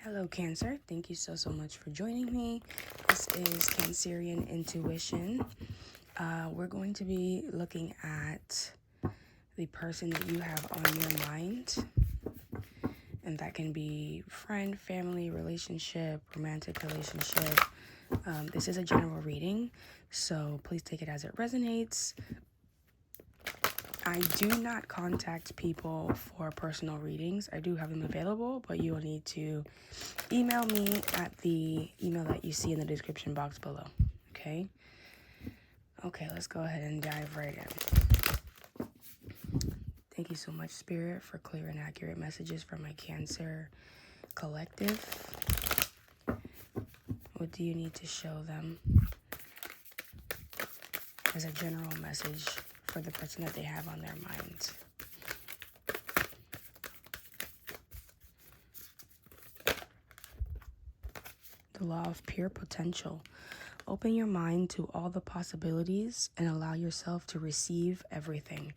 Hello, Cancer. Thank you so much for joining me. This is Cancerian Intuition. We're going to be looking at the person that you have on your mind. And that can be friend, family, relationship, romantic relationship. This is a general reading, so please take it as it resonates. I do not contact people for personal readings. I do have them available, but you will need to email me at the email that you see in the description box below. Okay, let's go ahead and dive right in. Thank you so much, Spirit, for clear and accurate messages from my Cancer collective. What do you need to show them as a general message for the person that they have on their mind? The law of pure potential. Open your mind to all the possibilities and allow yourself to receive everything.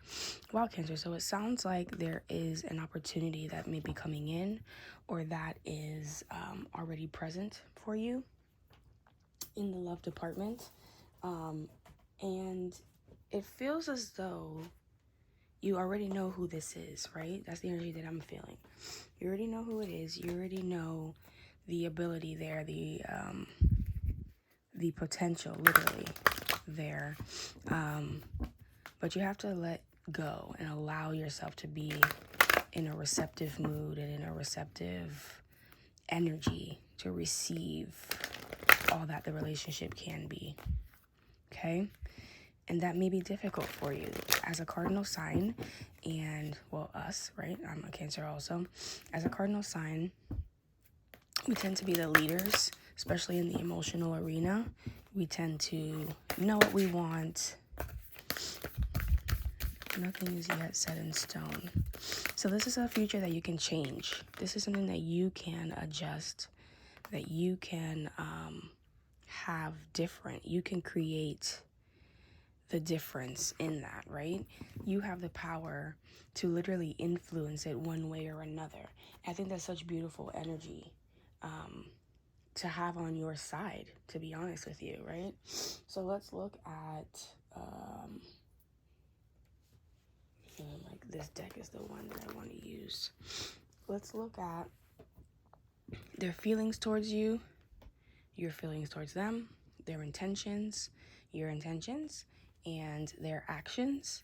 Wow, Cancer. So it sounds like there is an opportunity that may be coming in, or that is already present for you in the love department. And it feels as though you already know who this is, right? That's the energy that I'm feeling. You already know who it is. You already know the ability there, the potential literally there. But you have to let go and allow yourself to be in a receptive mood and in a receptive energy to receive all that the relationship can be. Okay? And that may be difficult for you as a cardinal sign, and well, us, right? I'm a Cancer also. As a cardinal sign, we tend to be the leaders, especially in the emotional arena. We tend to know what we want. Nothing is yet set in stone. So this is a future that you can change. This is something that you can adjust, that you can have different. You can create the difference in that, right? You have the power to literally influence it one way or another. I think that's such beautiful energy to have on your side, to be honest with you, right? So let's look at feeling like this deck is the one that I want to use. Let's look at their feelings towards you, your feelings towards them, their intentions, your intentions, and their actions.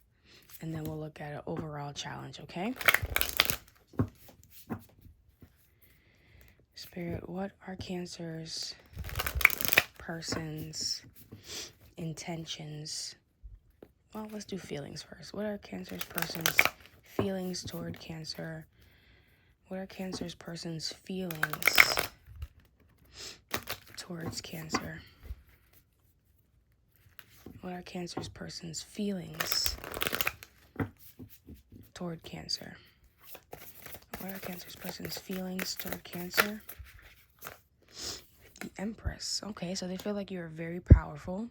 And then we'll look at an overall challenge, okay? Spirit, what are Cancer's person's intentions? Well, let's do feelings first. What are Cancer's person's feelings toward Cancer? What are Cancer's person's feelings towards Cancer? What are Cancer's person's feelings toward Cancer? What are Cancer's person's feelings toward Cancer? The Empress. Okay, so they feel like you're very powerful.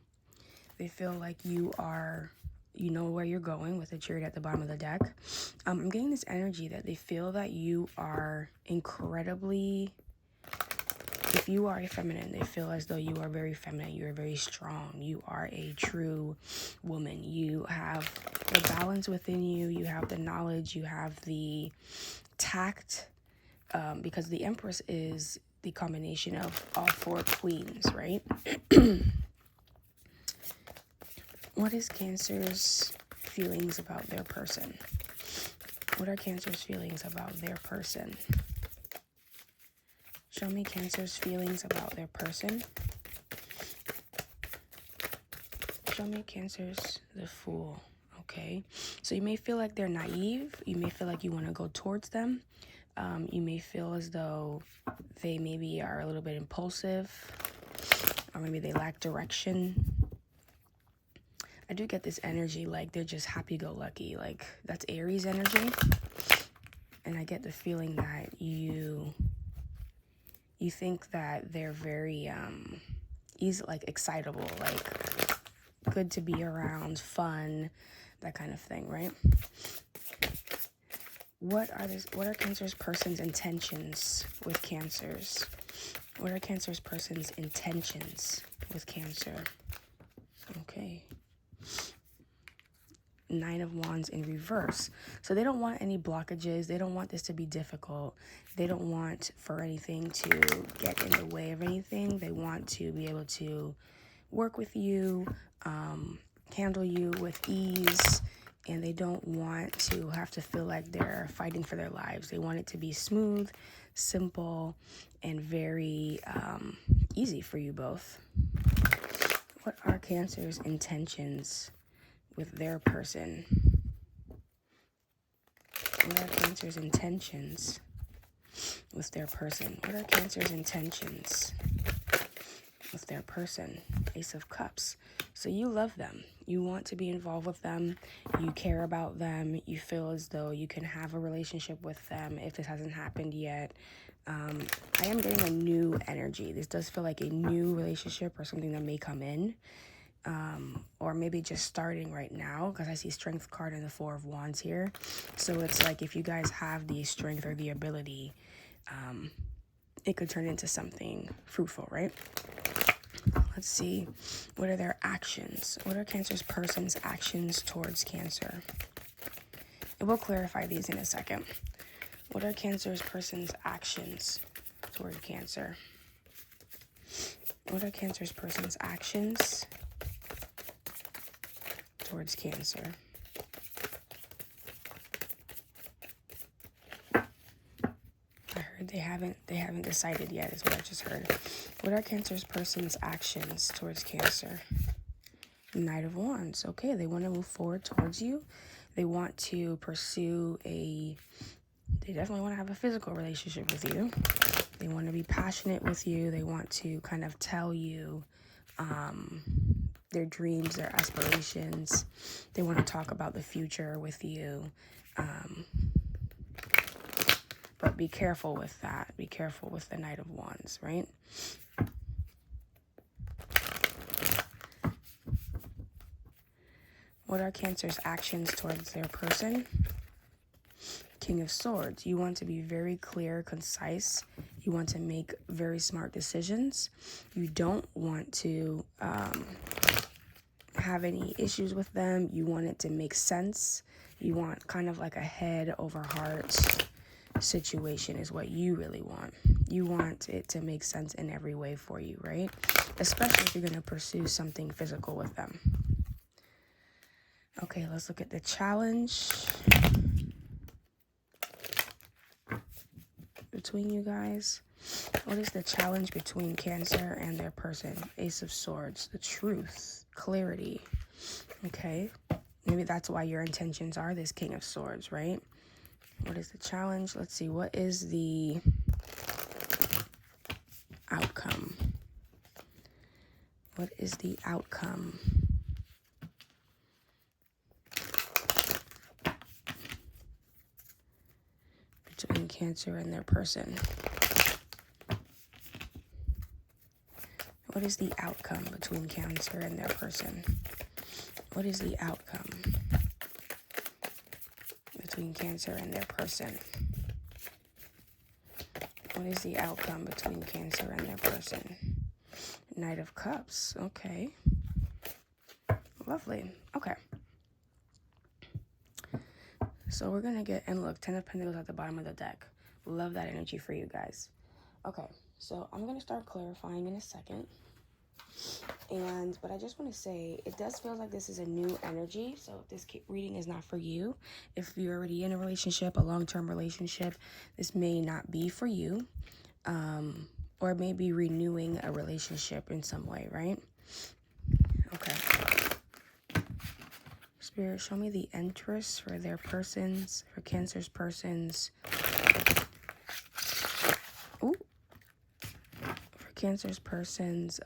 They feel like you know where you're going with the Chariot at the bottom of the deck. I'm getting this energy that they feel that you are incredibly, if you are a feminine, they feel as though you are very feminine. You are very strong. You are a true woman. You have the balance within you. You have the knowledge. You have the tact, because the Empress is the combination of all four queens, right? What is Cancer's feelings about their person? What are Cancer's feelings about their person? Show me Cancer's feelings about their person. Show me Cancer's the Fool. Okay, so you may feel like they're naive. You may feel like you want to go towards them. You may feel as though they maybe are a little bit impulsive, or maybe they lack direction. I do get this energy like they're just happy-go-lucky, like that's Aries energy. And I get the feeling that you think that they're very easy, like excitable, like good to be around, fun, that kind of thing, right? What are Cancer's person's intentions with Cancers? What are Cancer's person's intentions with Cancer? Okay. 9 of Wands in reverse. So they don't want any blockages. They don't want this to be difficult. They don't want for anything to get in the way of anything. They want to be able to work with you, handle you with ease, and they don't want to have to feel like they're fighting for their lives. They want it to be smooth, simple, and very easy for you both. What are Cancer's intentions with their person? What are Cancer's intentions with their person? What are Cancer's intentions with their person? Ace of Cups. So you love them. You want to be involved with them. You care about them. You feel as though you can have a relationship with them if this hasn't happened yet. I am getting a new energy. This does feel like a new relationship or something that may come in. Or maybe just starting right now, because I see Strength card and the 4 of Wands here. So it's like if you guys have the strength or the ability, it could turn into something fruitful, right? Let's see. What are their actions? What are Cancer's person's actions towards Cancer? And we'll clarify these in a second. What are Cancer's person's actions toward Cancer? What are Cancer's person's actions towards Cancer? I heard they haven't decided yet, is what I just heard. What are Cancer's person's actions towards Cancer? Knight of Wands. Okay, they want to move forward towards you. They want to pursue they definitely want to have a physical relationship with you. They want to be passionate with you. They want to kind of tell you their dreams, their aspirations. They want to talk about the future with you. But be careful with that. Be careful with the Knight of Wands, right? What are Cancer's actions towards their person? King of Swords. You want to be very clear, concise. You want to make very smart decisions. You don't want to have any issues with them. You want it to make sense. You want kind of like a head over heart situation is what you really want. You want it to make sense in every way for you, right? Especially if you're going to pursue something physical with them. Okay, let's look at the challenge between you guys. What is the challenge between Cancer and their person? Ace of Swords, the truth, clarity. Okay, maybe that's why your intentions are this King of Swords, right? What is the challenge? Let's see. What is the outcome? What is the outcome? Between Cancer and their person. What is the outcome between Cancer and their person? What is the outcome between Cancer and their person? What is the outcome between Cancer and their person? Knight of Cups. Okay. Lovely. Okay. So we're going to get, and look, 10 of Pentacles at the bottom of the deck. Love that energy for you guys. Okay. So I'm going to start clarifying in a second. But I just want to say, it does feel like this is a new energy. So if this reading is not for you, if you're already in a relationship, a long-term relationship, this may not be for you. Or maybe renewing a relationship in some way, right? Okay. Spirit, show me the interests for their persons, for Cancer's persons. Ooh. For Cancer's persons,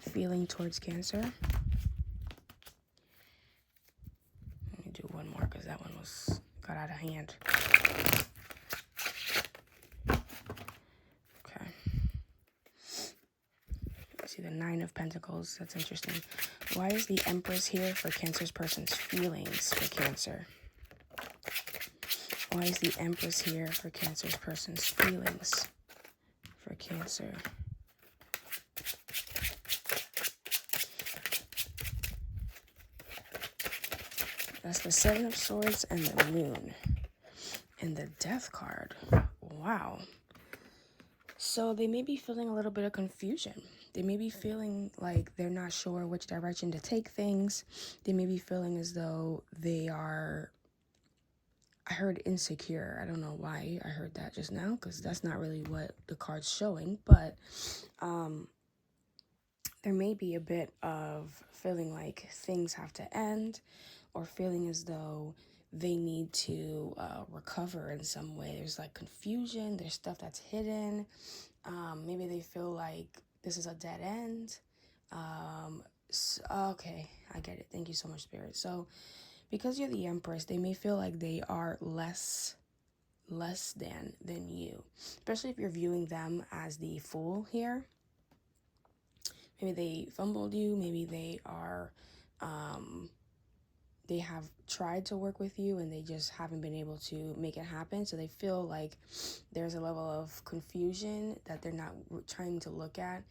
feeling towards Cancer. Let me do one more because that one got out of hand. Okay. See the 9 of Pentacles. That's interesting. Why is the Empress here for Cancer's person's feelings for Cancer? Why is the Empress here for Cancer's person's feelings for Cancer? That's the Seven of Swords and the Moon. And the Death card. Wow. So they may be feeling a little bit of confusion. They may be feeling like they're not sure which direction to take things. They may be feeling as though they are, I heard insecure. I don't know why I heard that just now, because that's not really what the card's showing. But there may be a bit of feeling like things have to end, or feeling as though they need to recover in some way. There's like confusion, there's stuff that's hidden. Maybe they feel like this is a dead end. Okay, I get it. Thank you so much, Spirit. So because you're the Empress, they may feel like they are less than you, especially if you're viewing them as the Fool here. Maybe they fumbled you. Maybe they are, they have tried to work with you and they just haven't been able to make it happen. So they feel like there's a level of confusion that they're not trying to look at,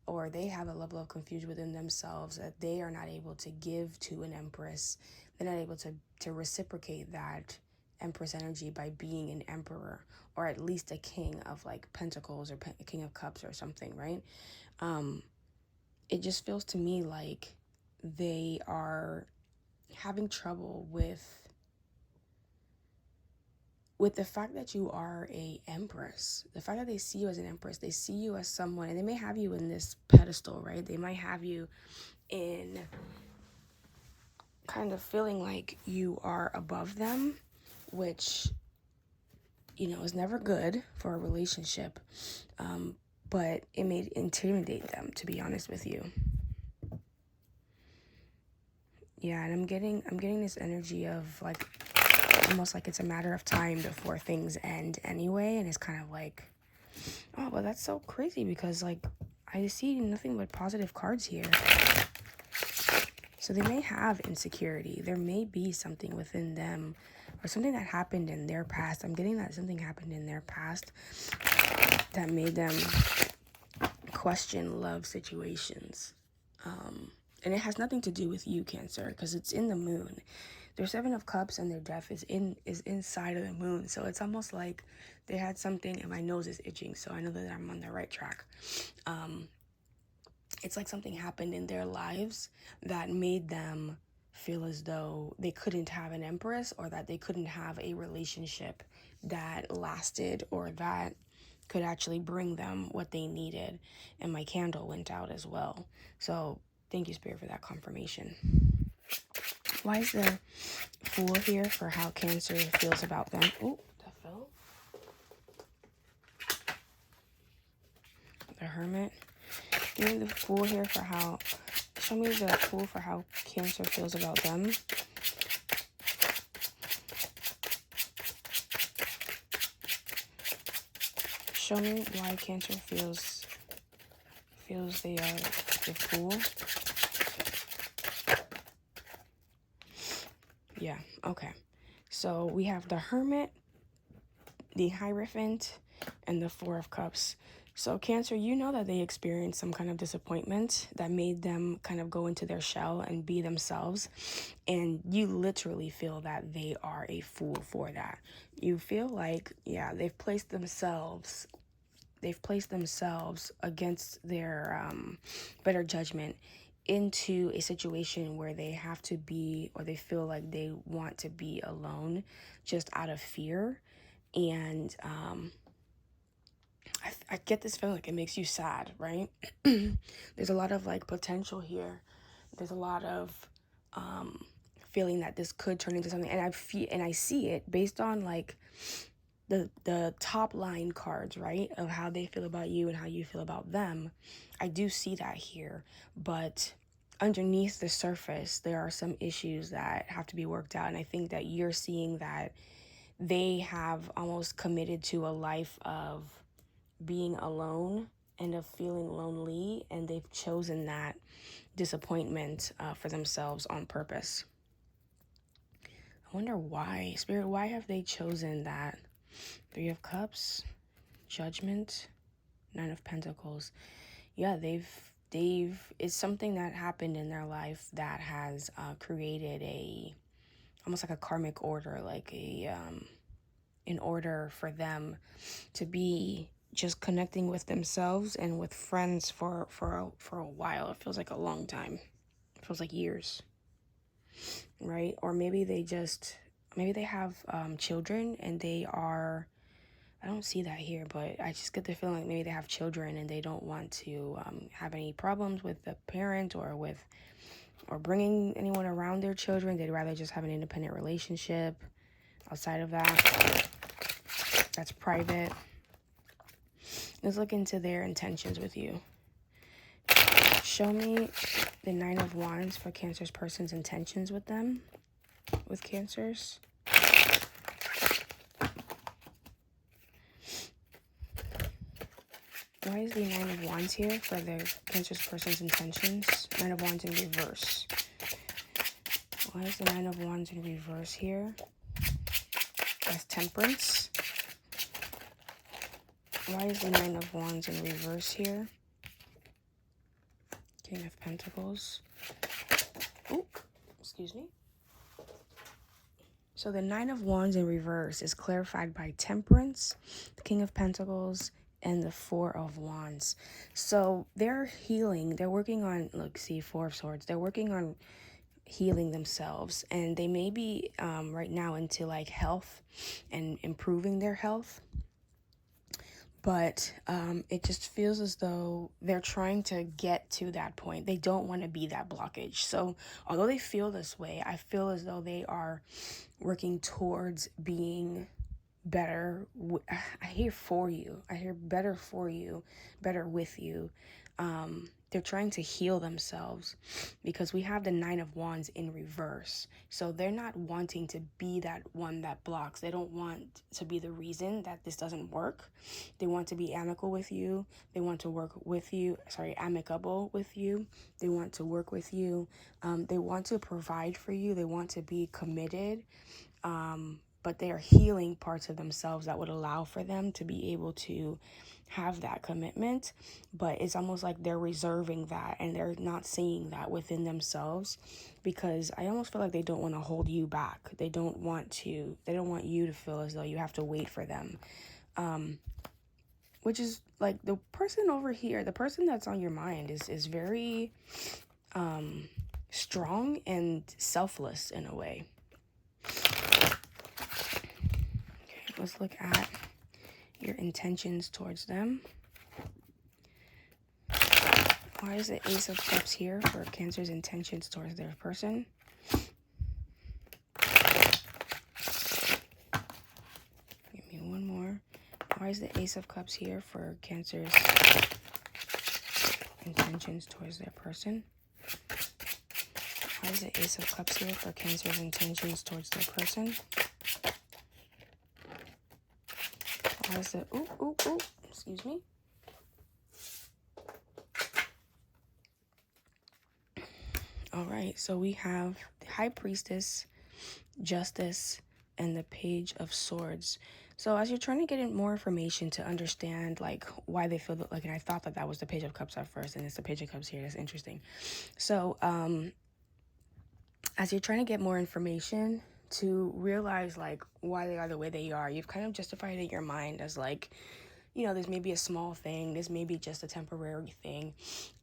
or they have a level of confusion within themselves that they are not able to give to an Empress. They're not able to reciprocate that Empress energy by being an Emperor, or at least a King of like Pentacles, or a King of Cups or something, right? It just feels to me like they are having trouble with the fact that you are a Empress. The fact that they see you as an Empress, they see you as someone, and they may have you in this pedestal, right? They might have you in kind of feeling like you are above them, which, you know, is never good for a relationship. But it may intimidate them, to be honest with you. Yeah, and I'm getting this energy of like almost like it's a matter of time before things end anyway, and it's kind of like, oh, well, that's so crazy because like I see nothing but positive cards here. So they may have insecurity. There may be something within them, or something that happened in their past. I'm getting that something happened in their past that made them question love situations. And it has nothing to do with you, Cancer, because it's in the Moon. Their Seven of Cups and their Death is inside of the Moon. So it's almost like they had something, and my nose is itching, so I know that I'm on the right track. It's like something happened in their lives that made them feel as though they couldn't have an Empress, or that they couldn't have a relationship that lasted, or that could actually bring them what they needed. And my candle went out as well. So thank you, Spirit, for that confirmation. Why is the Fool here for how Cancer feels about them? Oh, that fell. The Hermit. Give me the Fool here for how... Show me the Fool for how Cancer feels about them. Show me why Cancer feels they are the Fool. Yeah, okay. So we have the Hermit, the Hierophant, and the Four of Cups. So Cancer, you know that they experienced some kind of disappointment that made them kind of go into their shell and be themselves. And you literally feel that they are a fool for that. You feel like, yeah, they've placed themselves against their better judgment into a situation where they have to be, or they feel like they want to be alone just out of fear. And I get this feeling like it makes you sad, right? There's a lot of like potential here. There's a lot of feeling that this could turn into something, and I see it based on like the top line cards, right, of how they feel about you and how you feel about them. I do see that here, but underneath the surface there are some issues that have to be worked out, and I think that you're seeing that they have almost committed to a life of being alone and of feeling lonely, and they've chosen that disappointment for themselves on purpose. wonder why. Spirit, why have they chosen that? 3 of Cups, Judgment, 9 of Pentacles. Yeah, it's something that happened in their life that has created almost like a karmic order, like in order for them to be just connecting with themselves and with friends for a while. It feels like a long time. It feels like years, right? Or maybe they have children and they are, I don't see that here, but I just get the feeling like maybe they have children and they don't want to have any problems with the parent or bringing anyone around their children. They'd rather just have an independent relationship outside of that. That's private. Let's look into their intentions with you. Show me the 9 of Wands for Cancer's person's intentions with them, with Cancers. Why is the 9 of Wands here for the Cancer's person's intentions? 9 of Wands in reverse. Why is the 9 of Wands in reverse here? That's Temperance. Why is the 9 of Wands in reverse here? King of Pentacles. Oh, excuse me. So the 9 of Wands in reverse is clarified by Temperance, the King of Pentacles, and the 4 of Wands. So they're healing. They're working on, look, see, 4 of Swords. They're working on healing themselves. And they may be right now into like health and improving their health. But it just feels as though they're trying to get to that point. They don't want to be that blockage. So although they feel this way, I feel as though they are working towards being better. I hear for you. I hear better for you, better with you. They're trying to heal themselves because we have the 9 of Wands in reverse. So they're not wanting to be that one that blocks. They don't want to be the reason that this doesn't work. They want to be amicable with you. They want to work with you. Amicable with you. They want to work with you. They want to provide for you. They want to be committed. But they are healing parts of themselves that would allow for them to be able to have that commitment. But it's almost like they're reserving that and they're not seeing that within themselves, because I almost feel like they don't want to hold you back. They don't want you to feel as though you have to wait for them. Which is like the person over here, the person that's on your mind is very strong and selfless in a way. Let's look at your intentions towards them. Why is the Ace of Cups here for Cancer's intentions towards their person? Give me one more. Why is the Ace of Cups here for Cancer's intentions towards their person? Why is the Ace of Cups here for Cancer's intentions towards their person? Why is the, excuse me. All right, so we have the High Priestess, Justice, and the Page of Swords. So as you're trying to get more information to understand like why they feel like, and I thought that was the Page of Cups at first, and it's the Page of Cups here. That's interesting. So as you're trying to get more information to realize like why they are the way they are, you've kind of justified it in your mind as like, you know, this may be a small thing, this may be just a temporary thing,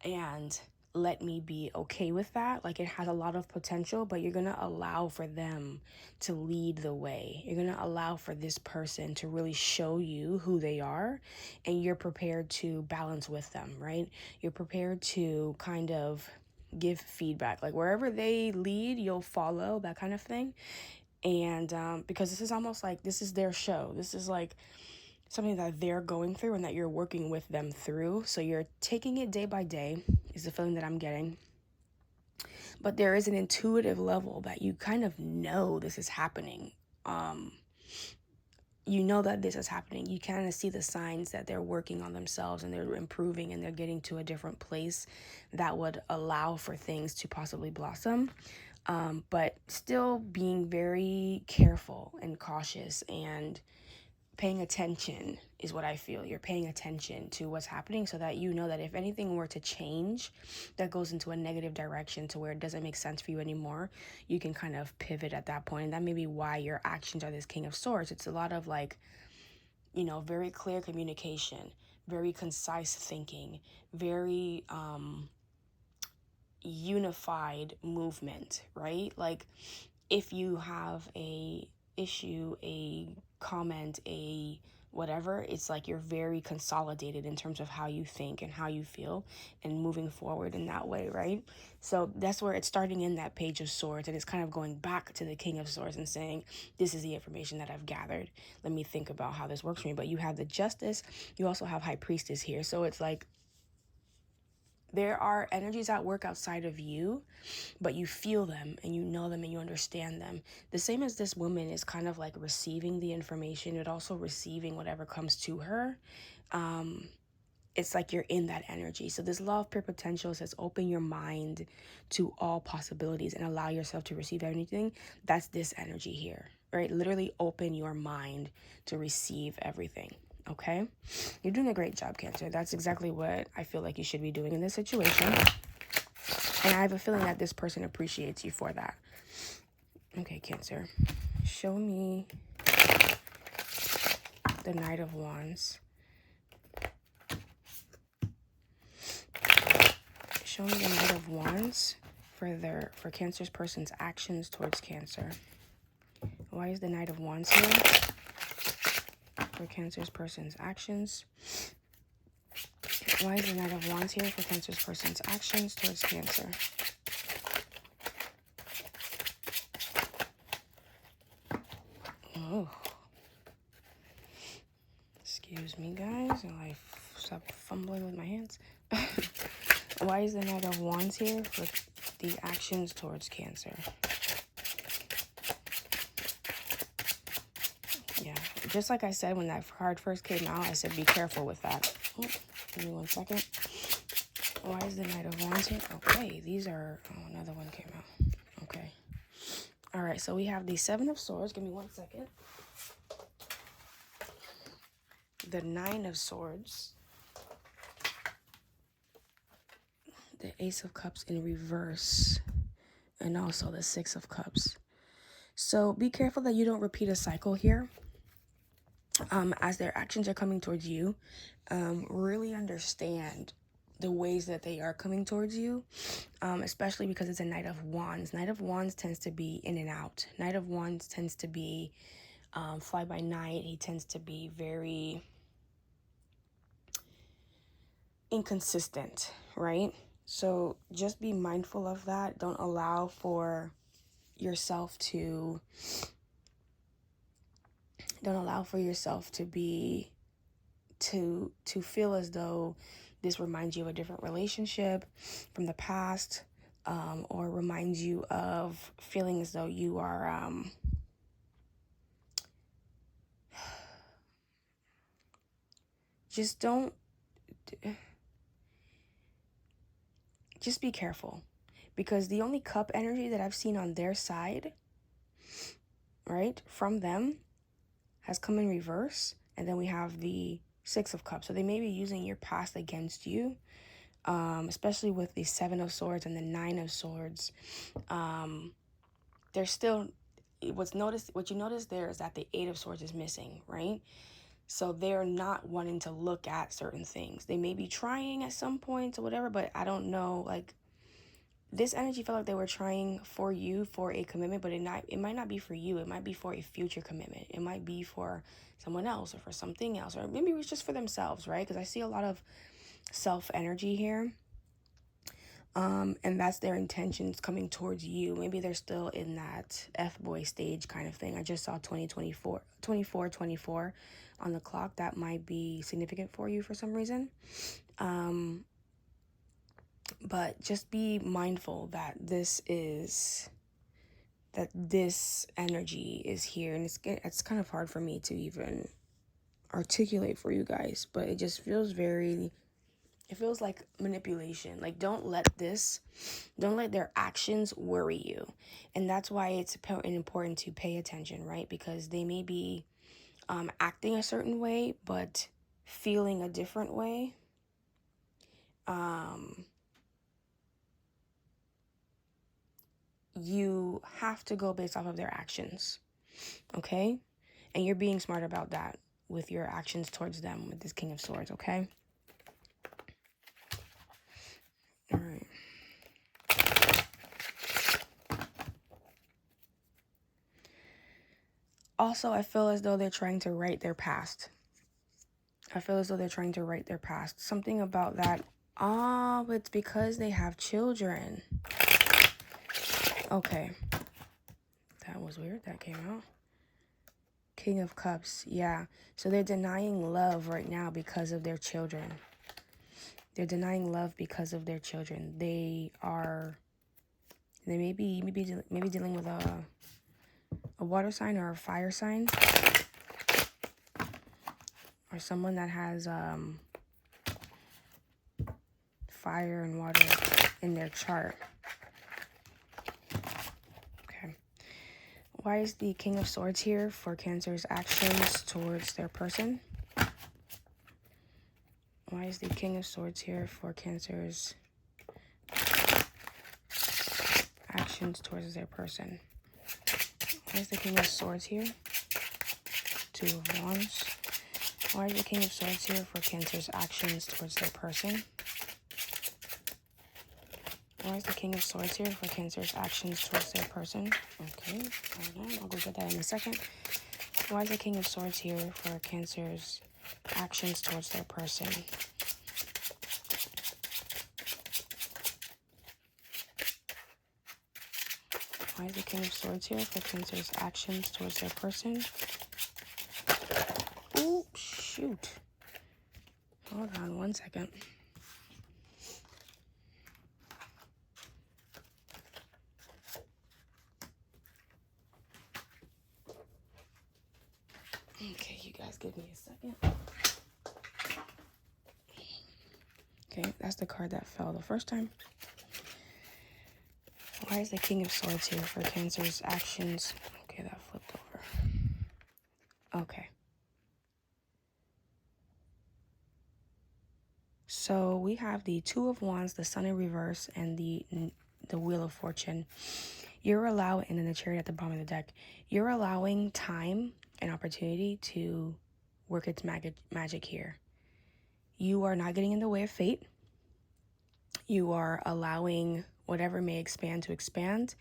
and let me be okay with that. Like, it has a lot of potential, but you're gonna allow for them to lead the way. You're gonna allow for this person to really show you who they are, and you're prepared to balance with them, right? You're prepared to kind of give feedback, like wherever they lead, you'll follow, that kind of thing. And because this is almost like this is their show. This is like something that they're going through and that you're working with them through. So you're taking it day by day is the feeling that I'm getting. But there is an intuitive level that you kind of know this is happening. You know that this is happening. You kind of see the signs that they're working on themselves and they're improving and they're getting to a different place that would allow for things to possibly blossom. but still being very careful and cautious and paying attention is what I feel. You're paying attention to what's happening so that you know that if anything were to change that goes into a negative direction to where it doesn't make sense for you anymore, you can kind of pivot at that point. And that may be why your actions are this King of Swords. It's a lot of like, you know, very clear communication, very concise thinking, very unified movement, right? Like if you have a issue, a comment, a whatever, it's like you're very consolidated in terms of how you think and how you feel and moving forward in that way, right? So that's where it's starting in that Page of Swords, and it's kind of going back to the King of Swords and saying, this is the information that I've gathered. Let me think about how this works for me. But you have the Justice, you also have High Priestess here. So it's like there are energies at work outside of you, but you feel them and you know them and you understand them. The same as this woman is kind of like receiving the information, but also receiving whatever comes to her. It's like you're in that energy. So this law of pure potential says open your mind to all possibilities and allow yourself to receive everything. That's this energy here, right? Literally open your mind to receive everything. Okay, you're doing a great job, Cancer. That's exactly what I feel like you should be doing in this situation. And I have a feeling that this person appreciates you for that. Okay, Cancer. Show me the Knight of Wands. Show me the Knight of Wands for Cancer's person's actions towards Cancer. Why is the Knight of Wands here? For Cancer's person's actions. Why is the Knight of Wands here for Cancer's person's actions towards Cancer? Oh. Excuse me, guys. I stop fumbling with my hands. Why is the Knight of Wands here for the actions towards Cancer? Yeah, just like I said when that card first came out, I said be careful with that. Oh, give me 1 second. Why is the Knight of Wands here? Okay, these are... Oh, another one came out. Okay. All right, so we have the Seven of Swords. Give me 1 second. The Nine of Swords. The Ace of Cups in reverse. And also the Six of Cups. So be careful that you don't repeat a cycle here. As their actions are coming towards you, really understand the ways that they are coming towards you, especially because it's a Knight of Wands. Knight of Wands tends to be in and out. Knight of Wands tends to be fly by night. He tends to be very inconsistent, right? So just be mindful of that. Don't allow for yourself to be to feel as though this reminds you of a different relationship from the past, or reminds you of feeling as though you are just be careful, because the only cup energy that I've seen on their side, right, from them has come in reverse, and then we have the Six of Cups. So they may be using your past against you, especially with the Seven of Swords and the Nine of Swords. They're still, what you notice there is that the Eight of Swords is missing, right? So they're not wanting to look at certain things. They may be trying at some points or whatever, but I don't know, like, this energy felt like they were trying for you for a commitment, but it might not be for you. It might be for a future commitment. It might be for someone else or for something else, or maybe it's just for themselves, right? Because I see a lot of self energy here. And that's their intentions coming towards you. Maybe they're still in that F-boy stage kind of thing. I just saw 24 on the clock. That might be significant for you for some reason. But just be mindful that this energy is here, and it's kind of hard for me to even articulate for you guys, but it just feels very It feels like manipulation. Like, don't let their actions worry you. And that's why it's important to pay attention, right? Because they may be acting a certain way, but feeling a different way. You have to go based off of their actions, okay? And you're being smart about that with your actions towards them with this King of Swords, okay? All right. Also, I feel as though they're trying to write their past. Something about that. Oh, it's because they have children. Okay. That was weird. That came out. King of Cups. Yeah. So they're denying love right now because of their children. They may be dealing with a water sign or a fire sign. Or someone that has fire and water in their chart. Okay. Why is the King of Swords here for Cancer's actions towards their person? Why is the King of Swords here for Cancer's actions towards their person? Why is the King of Swords here? Two of Wands. Why is the King of Swords here for Cancer's actions towards their person? Why is the King of Swords here for Cancer's actions towards their person? Okay, hold on. I'll go get that in a second. Why is the King of Swords here for Cancer's actions towards their person? Why is the King of Swords here for Cancer's actions towards their person? Oh, shoot. Hold on one second. Okay, you guys give me a second. Okay, that's the card that fell the first time. Why is the King of Swords here for Cancer's actions? Okay, that flipped over. Okay. So we have the Two of Wands, the Sun in reverse, and the Wheel of Fortune. You're allowing, and then the Chariot at the bottom of the deck, you're allowing time and opportunity to work its magic here. You are not getting in the way of fate. You are allowing whatever may expand to expand,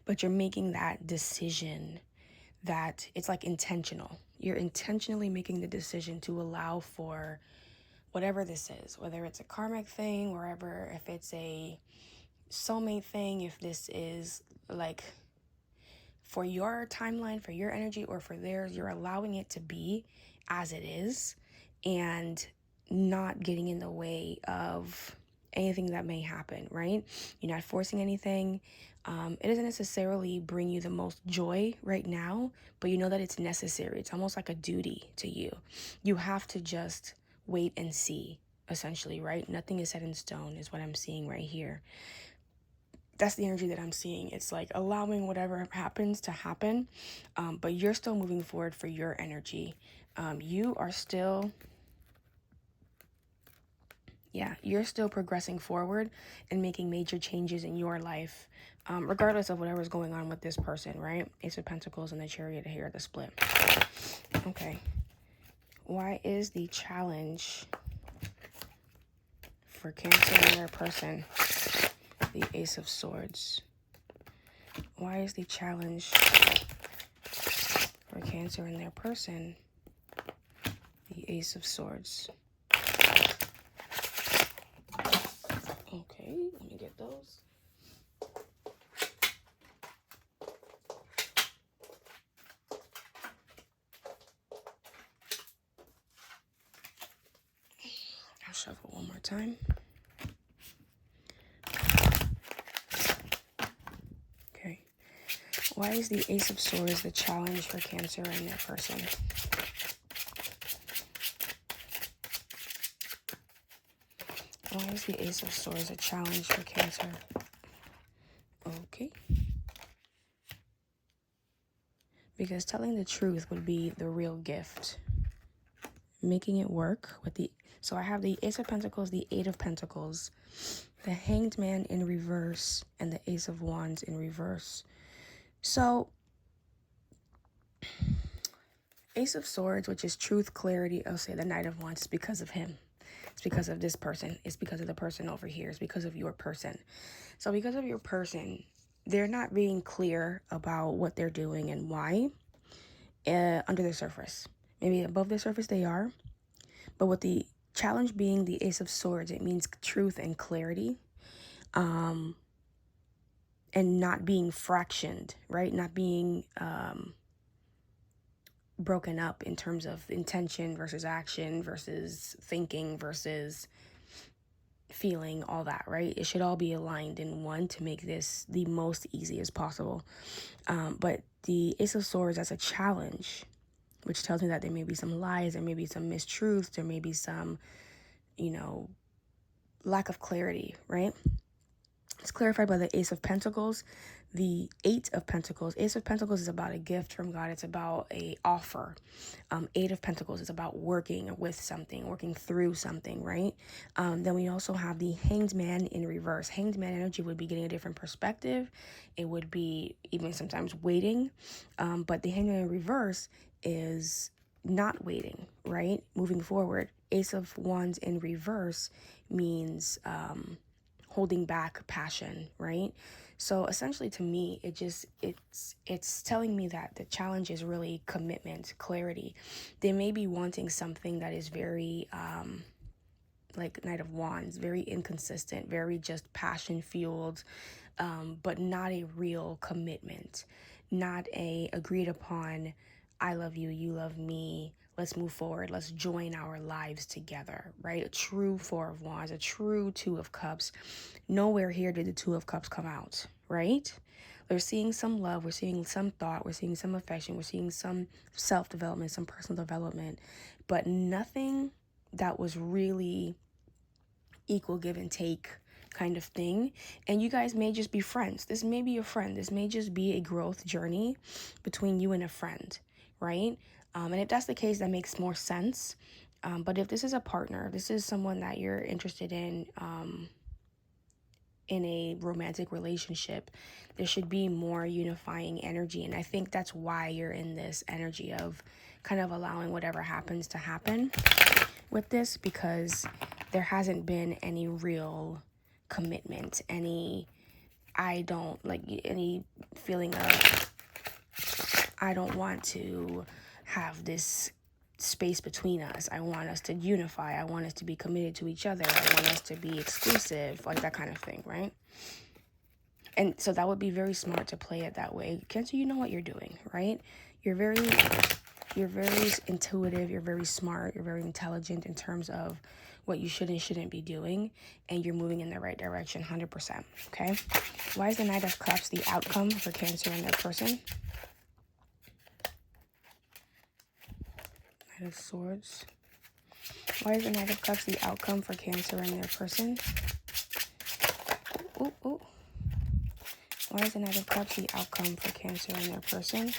but you're making that decision that it's like intentional. You're intentionally making the decision to allow for whatever this is, whether it's a karmic thing, wherever, if it's a soulmate thing, if this is like for your timeline, for your energy, or for theirs, you're allowing it to be as it is and not getting in the way of anything that may happen, right? You're not forcing anything. It doesn't necessarily bring you the most joy right now, but you know that it's necessary. It's almost like a duty to you. You have to just wait and see, essentially, right? Nothing is set in stone is what I'm seeing right here. That's the energy that I'm seeing. It's like allowing whatever happens to happen, but you're still moving forward for your energy. You are still... you're still progressing forward and making major changes in your life, regardless of whatever's going on with this person, right? Ace of Pentacles and the Chariot here at the split. Okay. Why is the challenge for Cancer and their person the Ace of Swords? Why is the challenge for Cancer and their person the Ace of Swords? Okay, let me get those. I'll shuffle one more time. Okay. Why is the Ace of Swords the challenge for Cancer and their person? Why is the Ace of Swords a challenge for Cancer? Okay. Because telling the truth would be the real gift. Making it work with the... So I have the Ace of Pentacles, the Eight of Pentacles, the Hanged Man in reverse, and the Ace of Wands in reverse. So, Ace of Swords, which is truth, clarity, I'll say the Knight of Wands, is because of him. It's because of this person. It's because of the person over here. It's because of your person. So because of your person, they're not being clear about what they're doing and why under the surface. Maybe above the surface they are. But with the challenge being the Ace of Swords, it means truth and clarity. And not being fractioned, right? Not being broken up in terms of intention versus action versus thinking versus feeling, all that, right? It should all be aligned in one to make this the most easy as possible. But the Ace of Swords as a challenge, which tells me that there may be some lies, there may be some mistruths, there may be some, lack of clarity, right? It's clarified by the Ace of Pentacles, the Eight of Pentacles. Ace of Pentacles is about a gift from God. It's about a offer. Eight of Pentacles is about working with something, working through something, right? Then we also have the Hanged Man in reverse. Hanged Man energy would be getting a different perspective. It would be even sometimes waiting. But the Hanged Man in reverse is not waiting, right? Moving forward. Ace of Wands in reverse means... holding back passion, right? So essentially to me, it's telling me that the challenge is really commitment, clarity. They may be wanting something that is very, like Knight of Wands, very inconsistent, very just passion fueled, but not a real commitment, not a agreed upon, I love you, you love me, let's move forward, let's join our lives together, right? A true Four of Wands, a true Two of Cups. Nowhere here did the Two of Cups come out, right? We're seeing some love, we're seeing some thought, we're seeing some affection, we're seeing some self-development, some personal development, but nothing that was really equal give and take kind of thing. And you guys may just be friends. This may be a friend. This may just be a growth journey between you and a friend, right? And if that's the case, that makes more sense. But if this is a partner, this is someone that you're interested in a romantic relationship, there should be more unifying energy. And I think that's why you're in this energy of kind of allowing whatever happens to happen with this, because there hasn't been any real commitment, any feeling of, I don't want to have this space between us. I want us to unify. I want us to be committed to each other. I want us to be exclusive, like that kind of thing, right? And so that would be very smart to play it that way. Cancer, you know what you're doing, right? You're very intuitive, you're very smart, you're very intelligent in terms of what you should and shouldn't be doing, and you're moving in the right direction 100%, okay? Why is the Knight of Cups the outcome for Cancer and their person? Knight of Swords. Why is the Knight of Cups the outcome for Cancer and their person? Ooh. Why is the Knight of Cups the outcome for Cancer and their person?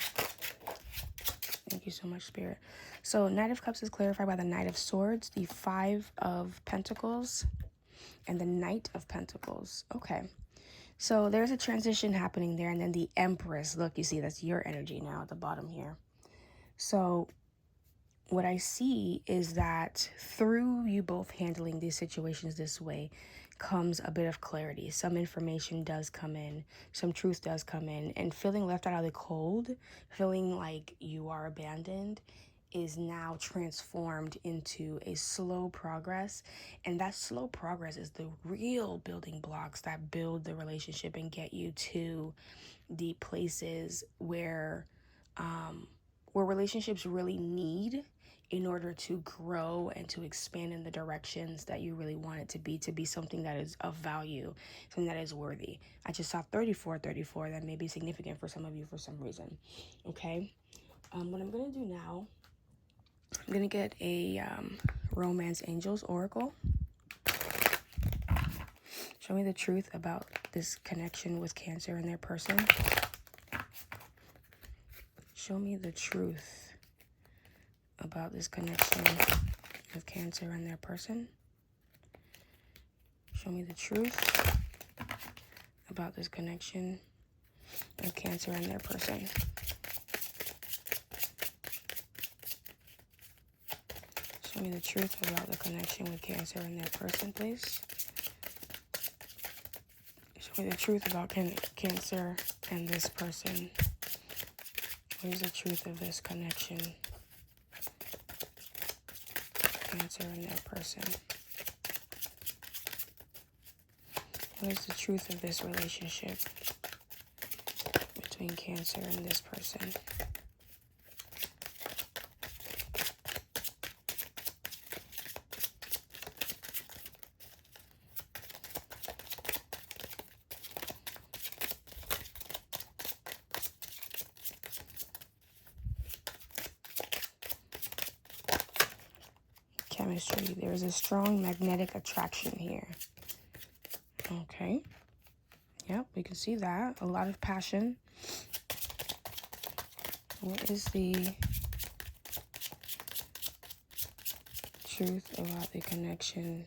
Thank you so much, Spirit. So Knight of Cups is clarified by the Knight of Swords, the Five of Pentacles, and the Knight of Pentacles. Okay. So there's a transition happening there. And then the Empress. Look, you see, that's your energy now at the bottom here. So what I see is that through you both handling these situations this way comes a bit of clarity. Some information does come in, some truth does come in, and feeling left out of the cold, feeling like you are abandoned, is now transformed into a slow progress. And that slow progress is the real building blocks that build the relationship and get you to the places where relationships really need in order to grow and to expand in the directions that you really want it to be something that is of value, something that is worthy. I just saw 34. That may be significant for some of you for some reason. Okay. What I'm going to do now, I'm going to get a Romance Angels Oracle. Show me the truth about this connection with Cancer and their person. Show me the truth about this connection with Cancer and their person. Show me the truth about this connection with Cancer and their person. Show me the truth about the connection with Cancer and their person, please. Show me the truth about Cancer and this person. What is the truth of this connection? Cancer and their person. What is the truth of this relationship between Cancer and this person? Chemistry. There is a strong magnetic attraction here. Okay. Yep, we can see that. A lot of passion. What is the truth about the connection,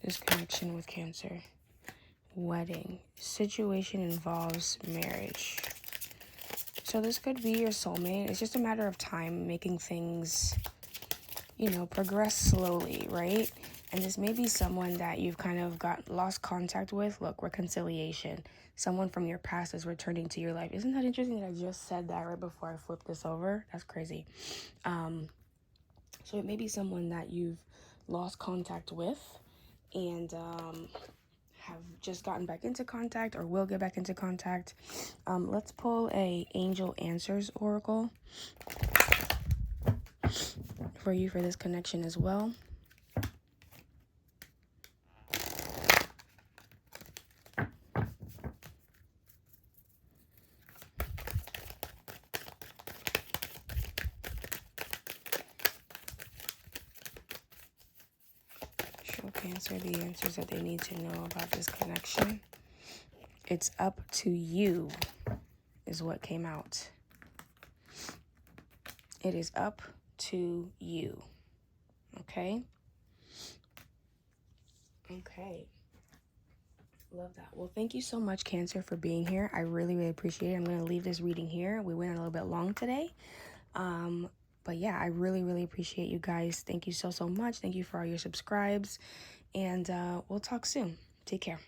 this connection with Cancer? Wedding. Situation involves marriage. So this could be your soulmate. It's just a matter of time making things, you know, progress slowly, right? And this may be someone that you've kind of lost contact with. Look, reconciliation. Someone from your past is returning to your life. Isn't that interesting that I just said that right before I flipped this over? That's crazy. So it may be someone that you've lost contact with and have just gotten back into contact or will get back into contact. Let's pull a Angel Answers Oracle for you for this connection as well. Show Cancer the answers that they need to know about this connection. It's up to you is what came out. It is up to you. Okay? Okay. Love that. Well, thank you so much, Cancer, for being here. I really, really appreciate it. I'm going to leave this reading here. We went a little bit long today. But yeah, I really, really appreciate you guys. Thank you so, so much. Thank you for all your subscribes. And we'll talk soon. Take care.